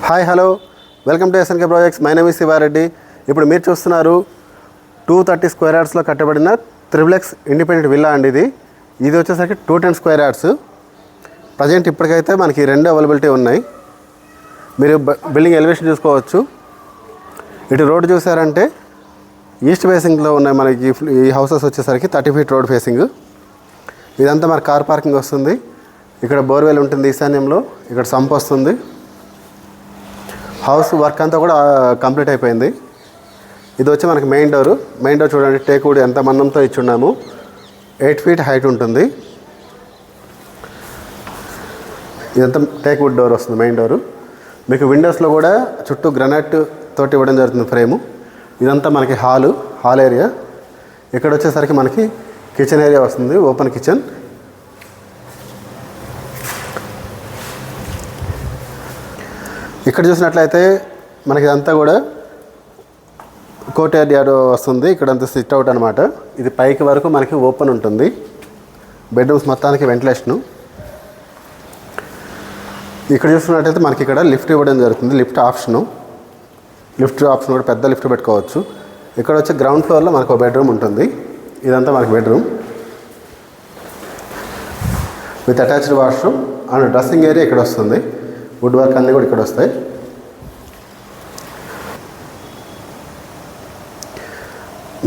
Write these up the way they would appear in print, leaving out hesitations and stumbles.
Hi hello welcome to SNK projects. My name is Sivareddy. ఇప్పుడు మీరు చూస్తున్నారు 230 స్క్వేర్ యార్డ్స్లో కట్టబడిన త్రిబుల్ ఇండిపెండెంట్ విల్లా అండి. ఇది వచ్చేసరికి 210 స్క్వేర్ యార్డ్స్. ప్రజెంట్ ఇప్పటికైతే మనకి రెండు అవైలబిలిటీ ఉన్నాయి. మీరు బిల్డింగ్ ఎలివేషన్ చూసుకోవచ్చు. ఇటు రోడ్డు చూసారంటే ఈస్ట్ ఫేసింగ్లో ఉన్నాయి. మనకి ఈ హౌసెస్ వచ్చేసరికి 30 ఫీట్ రోడ్ ఫేసింగ్. ఇదంతా మన కార్ పార్కింగ్ వస్తుంది. ఇక్కడ బోర్వెల్ ఉంటుంది ఈశాన్యంలో. ఇక్కడ సంప్ వస్తుంది. హౌస్ వర్క్ అంతా కూడా కంప్లీట్ అయిపోయింది. ఇది వచ్చి మనకి మెయిన్ డోర్ చూడండి, టేక్వుడ్ ఎంత మందంతో ఇచ్చున్నాము. 8 ఫీట్ హైట్ ఉంటుంది. ఇదంతా టేక్వుడ్ డోర్ వస్తుంది మెయిన్ డోరు. మీకు విండోస్లో కూడా చుట్టూ గ్రనైట్ తోటి ఇవ్వడం జరుగుతుంది ఫ్రేము. ఇదంతా మనకి హాల్ ఏరియా. ఇక్కడ వచ్చేసరికి మనకి కిచెన్ ఏరియా వస్తుంది, ఓపెన్ కిచెన్. ఇక్కడ చూసినట్లయితే మనకి ఇదంతా కూడా కోర్ట్ ఏరియా వస్తుంది. ఇక్కడంతా సిట్ అవుట్ అనమాట. ఇది పైకి వరకు మనకి ఓపెన్ ఉంటుంది. బెడ్రూమ్స్ మొత్తానికి వెంటిలేషను. ఇక్కడ చూసినట్లయితే మనకి ఇక్కడ లిఫ్ట్ ఇవ్వడం జరుగుతుంది. లిఫ్ట్ ఆప్షన్ కూడా పెద్ద లిఫ్ట్ పెట్టుకోవచ్చు. ఇక్కడ వచ్చి గ్రౌండ్ ఫ్లోర్లో మనకు ఒక బెడ్రూమ్ ఉంటుంది. ఇదంతా మనకి bedroom with attached washroom and dressing area ఇక్కడ వస్తుంది. వుడ్ వర్క్ అన్నీ కూడా ఇక్కడ వస్తాయి.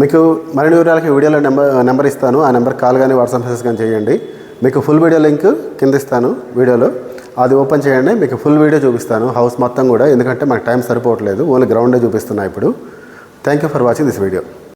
మీకు మరిన్ని వివరాలకి వీడియోలో నెంబర్ ఇస్తాను. ఆ నెంబర్ కాల్ కానీ వాట్సాప్ మెసేజ్ కానీ చేయండి. మీకు ఫుల్ వీడియో లింక్ కింద ఇస్తాను వీడియోలో. అది ఓపెన్ చేయండి, మీకు ఫుల్ వీడియో చూపిస్తాను హౌస్ మొత్తం కూడా. ఎందుకంటే మనకు టైం సరిపోవట్లేదు, ఓన్లీ గ్రౌండే చూపిస్తున్నా ఇప్పుడు. Thank you for watching this video.